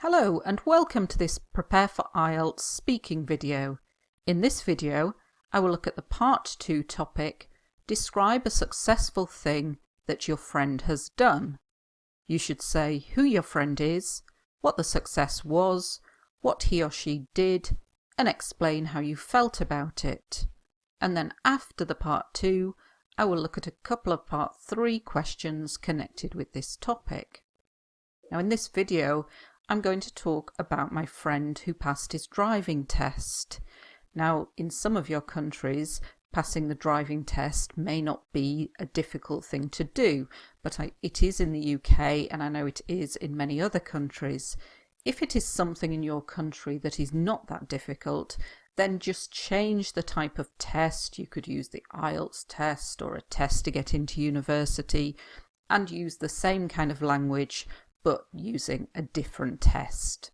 Hello and welcome to this Prepare for IELTS speaking video. In this video, I will look at the Part 2 topic, Describe a successful thing that your friend has done. You should say who your friend is, what the success was, what he or she did, and explain how you felt about it. And then after the Part 2, I will look at a couple of Part 3 questions connected with this topic. Now in this video, I'm going to talk about my friend who passed his driving test. Now, in some of your countries, passing the driving test may not be a difficult thing to do, but it is in the UK and I know it is in many other countries. If it is something in your country that is not that difficult, then just change the type of test. You could use the IELTS test or a test to get into university and use the same kind of language but using a different test.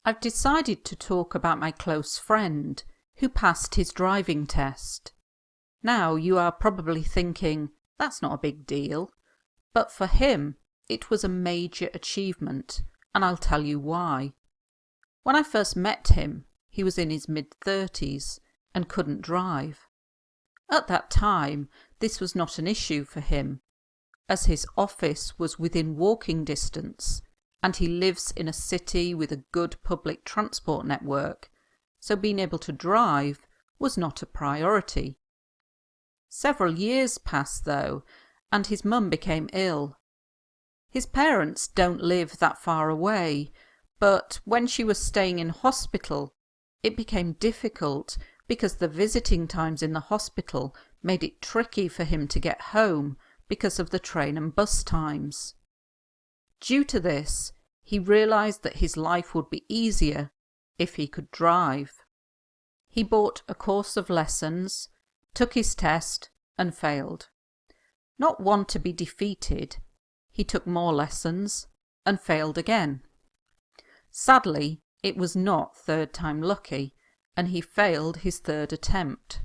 I've decided to talk about my close friend who passed his driving test. Now you are probably thinking, that's not a big deal, but for him it was a major achievement, and I'll tell you why. When I first met him, he was in his mid-30s and couldn't drive. At that time, this was not an issue for him, as his office was within walking distance and he lives in a city with a good public transport network, so being able to drive was not a priority. Several years passed though, and his mum became ill. His parents don't live that far away, but when she was staying in hospital, it became difficult because the visiting times in the hospital made it tricky for him to get home because of the train and bus times. Due to this, he realised that his life would be easier if he could drive. He bought a course of lessons, took his test and failed. Not one to be defeated, he took more lessons and failed again. Sadly, it was not third time lucky, and he failed his third attempt.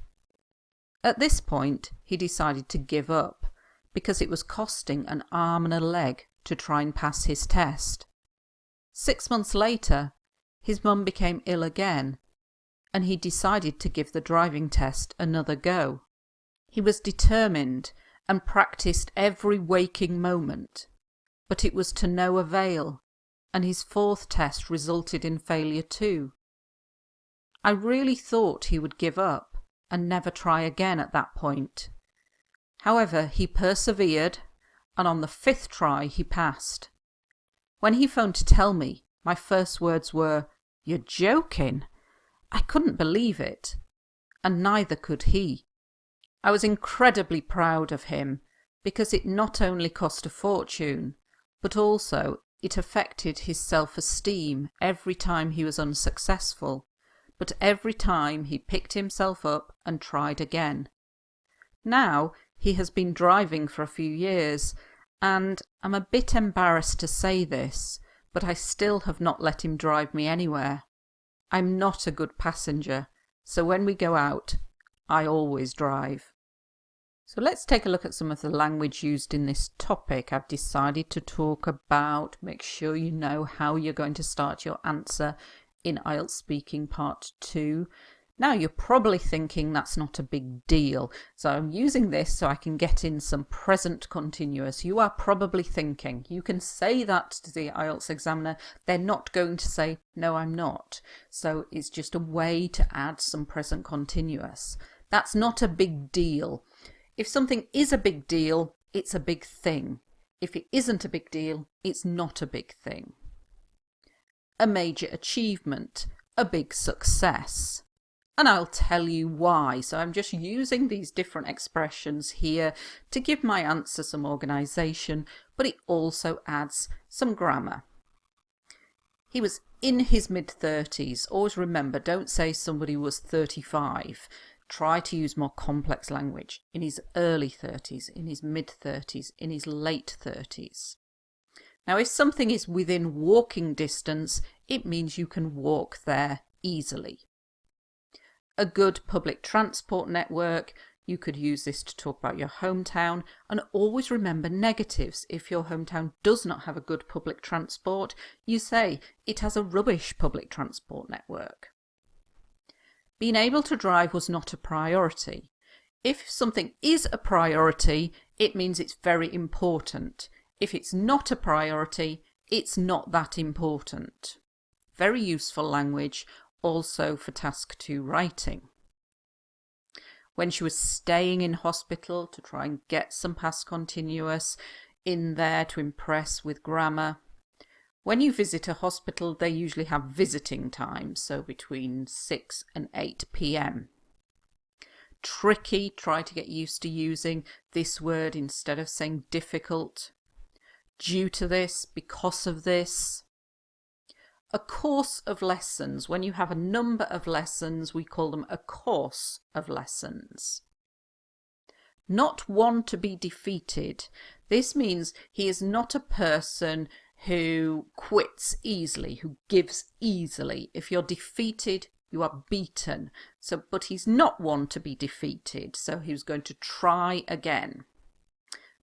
At this point, he decided to give up, because it was costing an arm and a leg to try and pass his test. 6 months later, his mum became ill again, and he decided to give the driving test another go. He was determined and practiced every waking moment, but it was to no avail, and his fourth test resulted in failure too. I really thought he would give up and never try again at that point. However, he persevered, and on the 5th try he passed. When he phoned to tell me, my first words were, "You're joking?" I couldn't believe it, and neither could he. I was incredibly proud of him, because it not only cost a fortune, but also it affected his self-esteem every time he was unsuccessful, but every time he picked himself up and tried again. Now, he has been driving for a few years, and I'm a bit embarrassed to say this, but I still have not let him drive me anywhere. I'm not a good passenger, so when we go out, I always drive. So let's take a look at some of the language used in this topic. I've decided to talk about, make sure you know how you're going to start your answer in IELTS Speaking Part 2. Now you're probably thinking that's not a big deal, so I'm using this so I can get in some present continuous. You are probably thinking, you can say that to the IELTS examiner, they're not going to say, no I'm not. So it's just a way to add some present continuous. That's not a big deal. If something is a big deal, it's a big thing. If it isn't a big deal, it's not a big thing. A major achievement, a big success. And I'll tell you why. So I'm just using these different expressions here to give my answer some organisation, but it also adds some grammar. He was in his mid-30s. Always remember, don't say somebody was 35. Try to use more complex language. In his early 30s, in his mid-30s, in his late 30s. Now, if something is within walking distance, it means you can walk there easily. A good public transport network, You could use this to talk about your hometown, and always remember negatives. If your hometown does not have a good public transport, you say it has a rubbish public transport network. Being able to drive was not a priority. If something is a priority, it means it's very important. If it's not a priority, it's not that important. Very useful language, also for task 2 writing. When she was staying in hospital, to try and get some past continuous in there to impress with grammar. When you visit a hospital, they usually have visiting time, so between 6 and 8 p.m. Tricky, try to get used to using this word instead of saying difficult. Due to this, because of this. A course of lessons. When you have a number of lessons, we call them a course of lessons. Not one to be defeated. This means he is not a person who quits easily, who gives easily. If you're defeated, you are beaten. But he's not one to be defeated, so he was going to try again.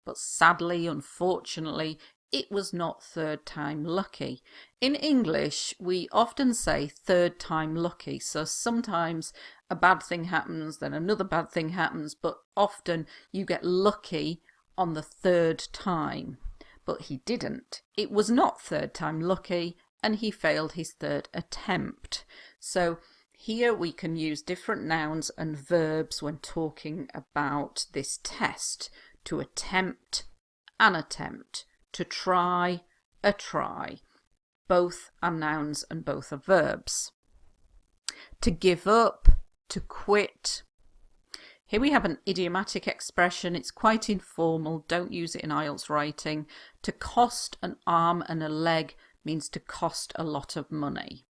But sadly, unfortunately, it was not third time lucky. In English, we often say third time lucky. So sometimes a bad thing happens, then another bad thing happens, but often you get lucky on the third time. But he didn't. It was not third time lucky, and he failed his third attempt. So here we can use different nouns and verbs when talking about this test. To attempt, an attempt. To try, a try. Both are nouns and both are verbs. To give up, to quit. Here we have an idiomatic expression. It's quite informal. Don't use it in IELTS writing. To cost an arm and a leg means to cost a lot of money.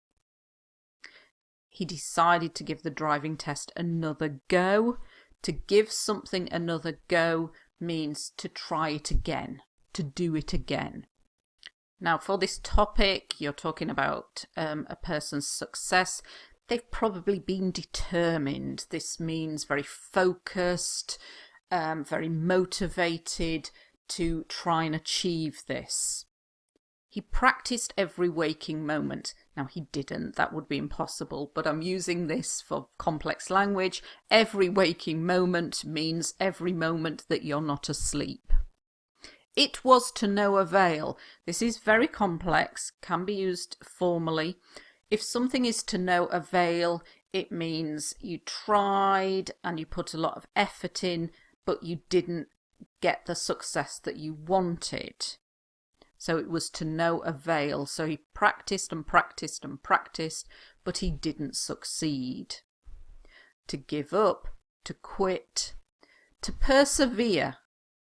He decided to give the driving test another go. To give something another go means to try it again. To do it again. Now for this topic, you're talking about a person's success. They've probably been determined. This means very focused, very motivated to try and achieve this. He practiced every waking moment. Now he didn't, that would be impossible, but I'm using this for complex language. Every waking moment means every moment that you're not asleep. It was to no avail. This is very complex, can be used formally. If something is to no avail, it means you tried and you put a lot of effort in, but you didn't get the success that you wanted. So it was to no avail. So he practiced and practiced and practiced, but he didn't succeed. To give up, to quit, to persevere.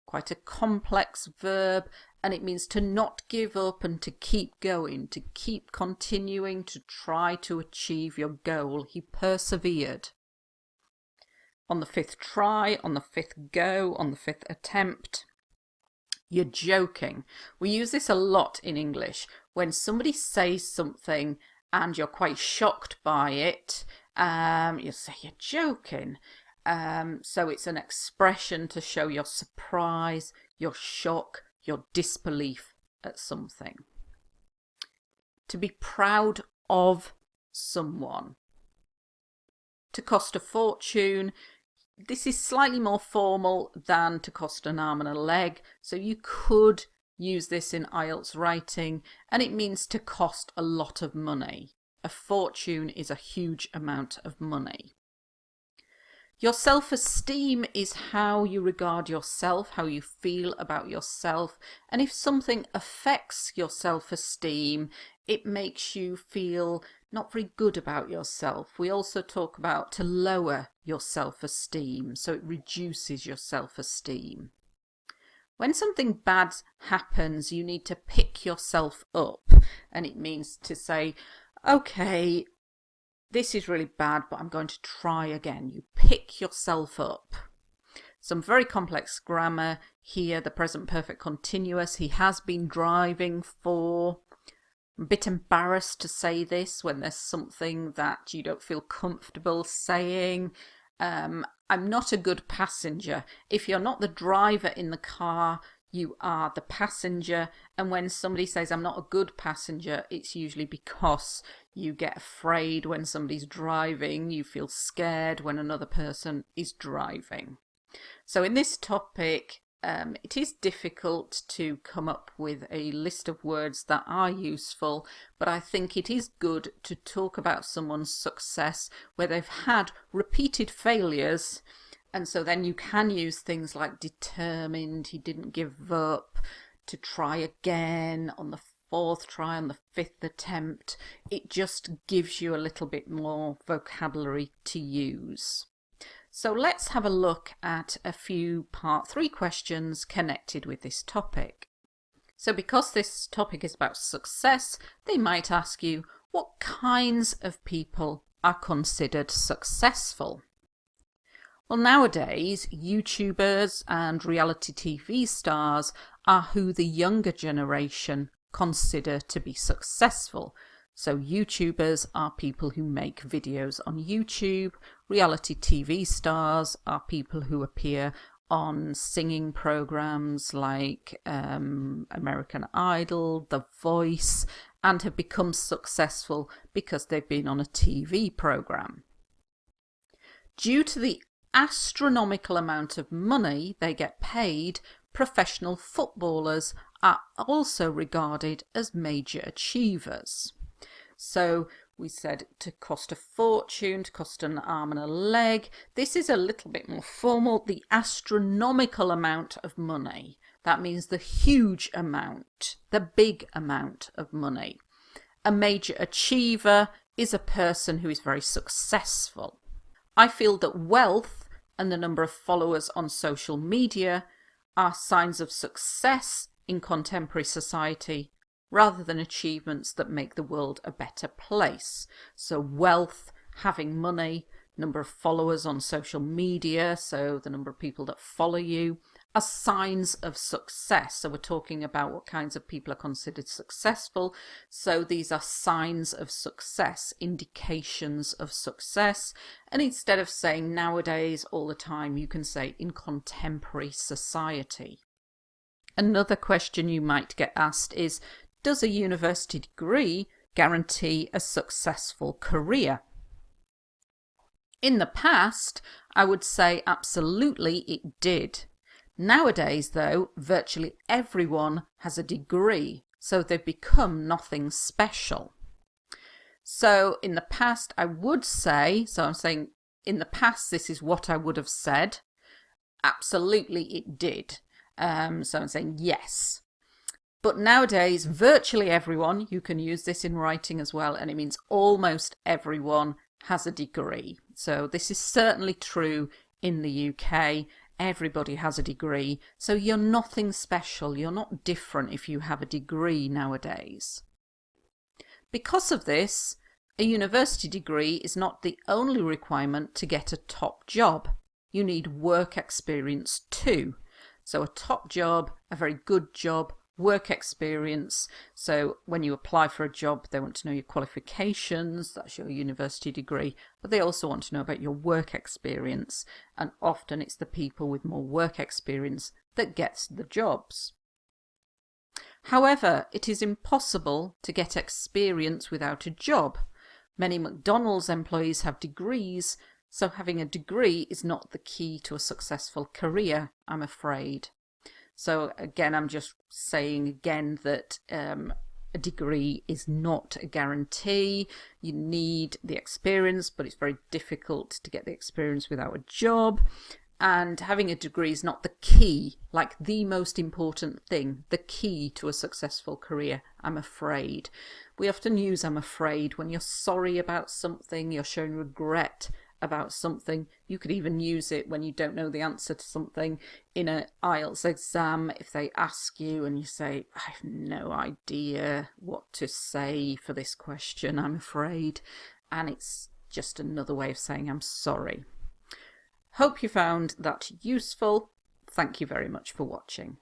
Quite a complex verb, and it means to not give up and to keep going, to keep continuing to try to achieve your goal. He persevered. On the 5th try, on the 5th go, on the 5th attempt. You're joking. We use this a lot in English. When somebody says something and you're quite shocked by it, you say, you're joking. So it's an expression to show your surprise, your shock, your disbelief at something. To be proud of someone. To cost a fortune. This is slightly more formal than to cost an arm and a leg, so you could use this in IELTS writing, and it means to cost a lot of money. A fortune is a huge amount of money. Your self-esteem is how you regard yourself, how you feel about yourself, and if something affects your self-esteem, it makes you feel not very good about yourself. We also talk about to lower your self-esteem, so it reduces your self-esteem. When something bad happens, you need to pick yourself up, and it means to say, okay, this is really bad, but I'm going to try again. You pick yourself up. Some very complex grammar here, the present perfect continuous. He has been driving for. I'm a bit embarrassed to say this when there's something that you don't feel comfortable saying. I'm not a good passenger. If you're not the driver in the car, you are the passenger. And when somebody says I'm not a good passenger, it's usually because you get afraid when somebody's driving, you feel scared when another person is driving. So in this topic, it is difficult to come up with a list of words that are useful, but I think it is good to talk about someone's success where they've had repeated failures, and so then you can use things like determined, he didn't give up, to try again on the fourth try, on the fifth attempt. It just gives you a little bit more vocabulary to use. So let's have a look at a few part 3 questions connected with this topic. So because this topic is about success, they might ask you, what kinds of people are considered successful? Well, nowadays, YouTubers and reality TV stars are who the younger generation consider to be successful. So YouTubers are people who make videos on YouTube. Reality TV stars are people who appear on singing programs like American Idol, The Voice, and have become successful because they've been on a TV program. Due to the astronomical amount of money they get paid, professional footballers are also regarded as major achievers. So we said to cost a fortune, to cost an arm and a leg. This is a little bit more formal, the astronomical amount of money. That means the huge amount, the big amount of money. A major achiever is a person who is very successful. I feel that wealth and the number of followers on social media are signs of success in contemporary society, rather than achievements that make the world a better place. So wealth, having money, number of followers on social media, so the number of people that follow you, are signs of success. So we're talking about what kinds of people are considered successful. So these are signs of success, indications of success. And instead of saying nowadays all the time, you can say in contemporary society. Another question you might get asked is, does a university degree guarantee a successful career? In the past, I would say absolutely it did. Nowadays, though, virtually everyone has a degree, so they've become nothing special. So in the past, I would say, so I'm saying in the past, this is what I would have said. Absolutely it did. So I'm saying yes. But nowadays, virtually everyone, you can use this in writing as well, and it means almost everyone has a degree. So this is certainly true in the UK. Everybody has a degree. So you're nothing special. You're not different if you have a degree nowadays. Because of this, a university degree is not the only requirement to get a top job. You need work experience too. So a top job, a very good job, work experience. So when you apply for a job, they want to know your qualifications, that's your university degree, but they also want to know about your work experience. And often it's the people with more work experience that gets the jobs. However, it is impossible to get experience without a job. Many McDonald's employees have degrees, so having a degree is not the key to a successful career, I'm afraid. So again, I'm just saying again that a degree is not a guarantee. You need the experience, but it's very difficult to get the experience without a job. And having a degree is not the key, like the most important thing, the key to a successful career, I'm afraid. We often use I'm afraid when you're sorry about something, you're showing regret about something. You could even use it when you don't know the answer to something in an IELTS exam. If they ask you and you say, I have no idea what to say for this question, I'm afraid. And it's just another way of saying I'm sorry. Hope you found that useful. Thank you very much for watching.